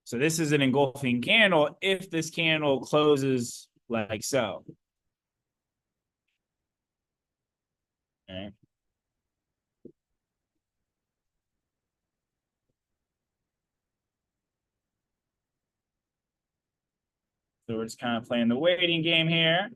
So this is an engulfing candle if this candle closes like so. Okay. So we're just kind of playing the waiting game here.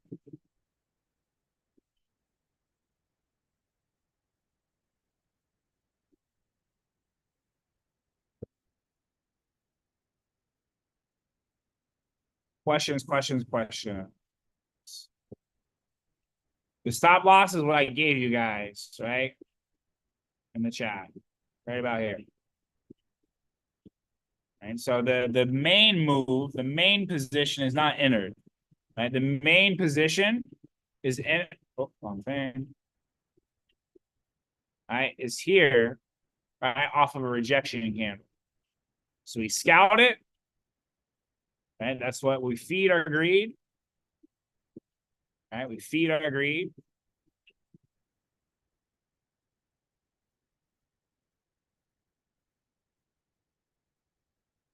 Questions, questions, questions. The stop loss is what I gave you guys, right? In the chat, right about here. And so the main move, the main position is not entered. Right? The main position is in wrong thing. Right, is here, right, off of a rejection candle. So we scout it. Right? That's what we feed our greed. Right? We feed our greed.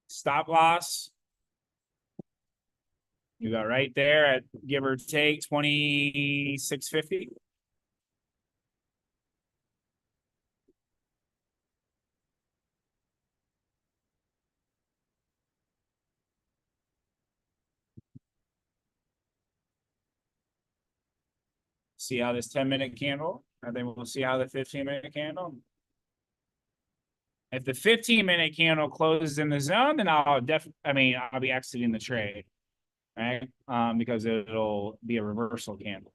Stop loss. You got right there at give or take 2650. See how this 10-minute candle, and then we'll see how the 15-minute candle. If the 15-minute candle closes in the zone, then I'll be exiting the trade, right? Because it'll be a reversal candle.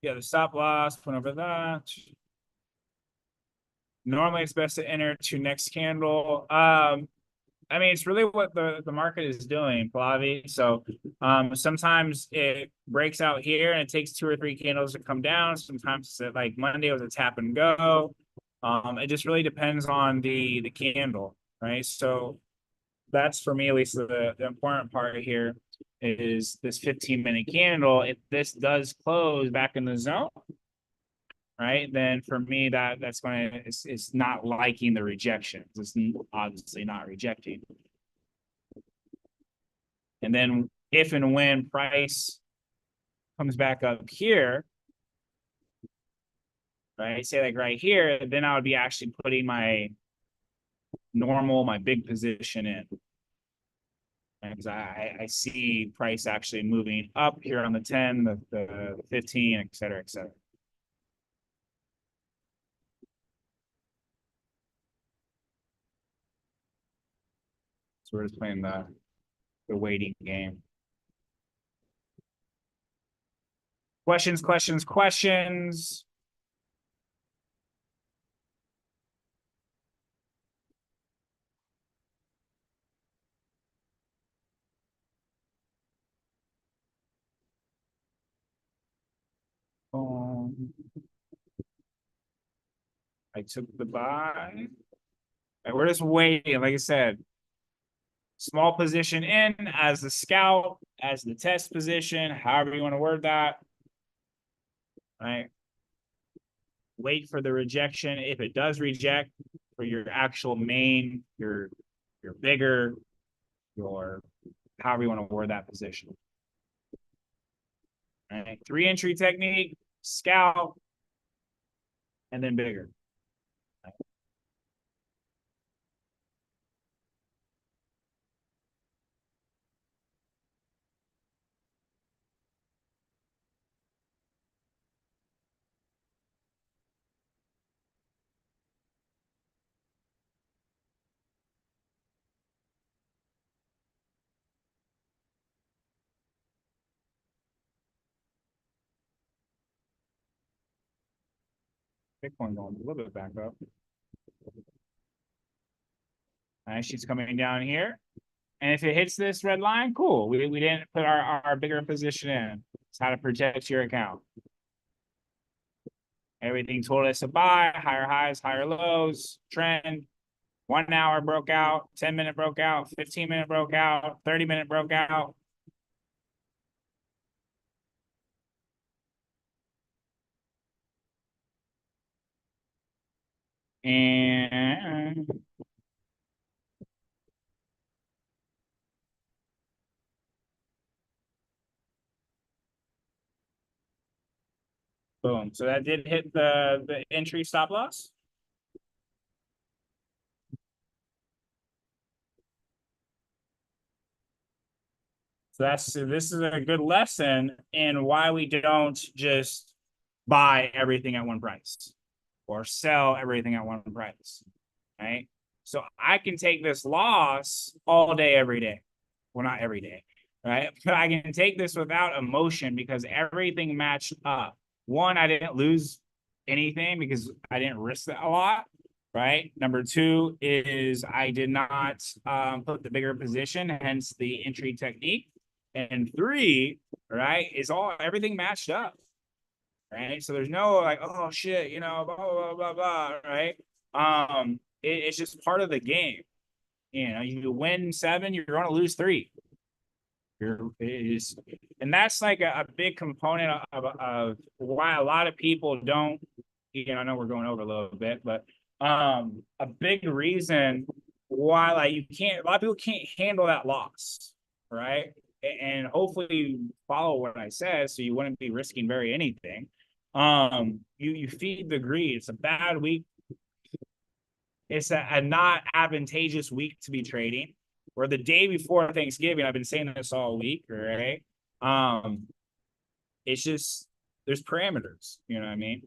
Yeah, the stop loss, went over that. Normally it's best to enter to next candle. I mean, it's really what the market is doing, Flavi. So sometimes it breaks out here and it takes 2 or 3 candles to come down. Sometimes it's like Monday was a tap and go. It just really depends on the candle, right? So that's for me at least the important part here is this 15-minute candle. If this does close back in the zone, right, then for me that's going to it's not liking the rejection. It's obviously not rejecting. And then if and when price comes back up here, right, say like right here, then I would be actually putting my big position in. Because I see price actually moving up here on the 10, the 15, et cetera, et cetera. So we're just playing the waiting game. Questions, questions, questions. I took the buy. And we're just waiting. Like I said, small position in as the scout, as the test position, however you want to word that. Right. Wait for the rejection. If it does reject, for your actual main, your bigger, your however you want to word that position. Right. 3-entry technique, scout, and then bigger. Bitcoin going a little bit back up. All right, she's coming down here. And if it hits this red line, cool. We didn't put our bigger position in. It's how to protect your account. Everything told us to buy, higher highs, higher lows, trend. 1 hour broke out, 10-minute broke out, 15-minute broke out, 30-minute broke out. And boom. So that did hit the entry stop loss. So this is a good lesson in why we don't just buy everything at one price or sell everything at one price, right? So I can take this loss all day, every day. Well, not every day, right? But I can take this without emotion because everything matched up. One, I didn't lose anything because I didn't risk it a lot, right? Number two is I did not put the bigger position, hence the entry technique. And three, right, is everything matched up, right? So there's no like, oh shit, blah blah blah blah, right? It's just part of the game. You win 7, you're going to lose 3. And that's like a big component of why a lot of people don't. I know we're going over a little bit, but a big reason why like a lot of people can't handle that loss, right? And hopefully you follow what I said, so you wouldn't be risking very anything. You feed the greed. It's a bad week. It's a not advantageous week to be trading. Or the day before Thanksgiving, I've been saying this all week, right? It's just there's parameters, you know what I mean?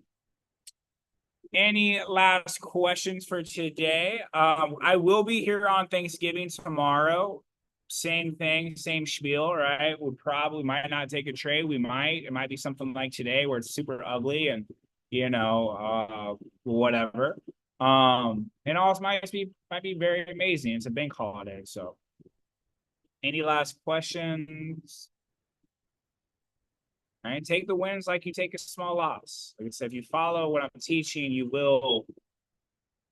Any last questions for today? I will be here on Thanksgiving tomorrow. Same thing, same spiel, right? We probably might not take a trade. We might. It might be something like today where it's super ugly and whatever. And also might be very amazing. It's a bank holiday, so. Any last questions? All right, take the wins like you take a small loss. Like I said, if you follow what I'm teaching, you will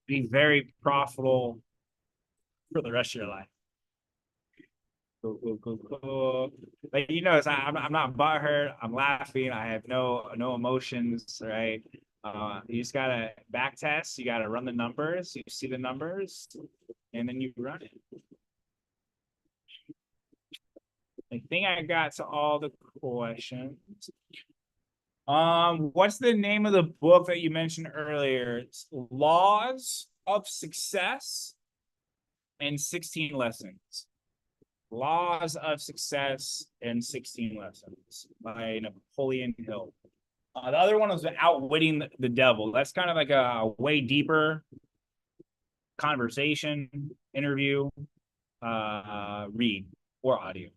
be very profitable for the rest of your life. Cool. Like I'm not butthurt. I'm laughing. I have no emotions. Right. You just gotta back test. You gotta run the numbers. You see the numbers, and then you run it. I think I got to all the questions. What's the name of the book that you mentioned earlier? It's Laws of Success and 16 Lessons. Laws of Success and 16 Lessons by Napoleon Hill. The other one was Outwitting the Devil. That's kind of like a way deeper conversation, interview, read, or audio.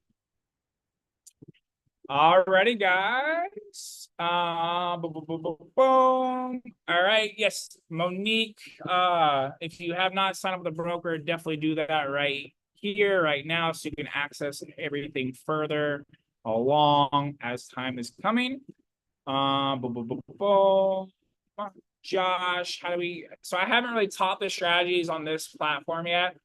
Alrighty, guys. Boom. All right. Yes, Monique. If you have not signed up with a broker, definitely do that right here, right now, so you can access everything further along as time is coming. Josh, so I haven't really taught the strategies on this platform yet.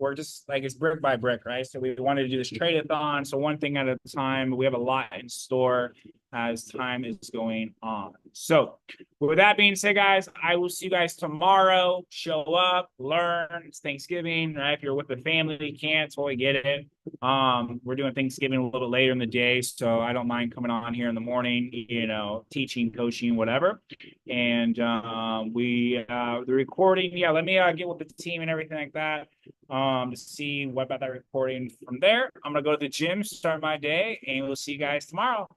We're just like it's brick by brick, right? So we wanted to do this trade-a-thon. So one thing at a time. We have a lot in store as time is going on. So with that being said, guys, I will see you guys tomorrow. Show up, learn. It's Thanksgiving, right? If you're with the family, you can't totally get it. We're doing Thanksgiving a little bit later in the day, so I don't mind coming on here in the morning, teaching, coaching, whatever. And the recording, yeah, let me get with the team and everything like that. To see what about that recording from there. I'm gonna go to the gym, start my day, and we'll see you guys tomorrow.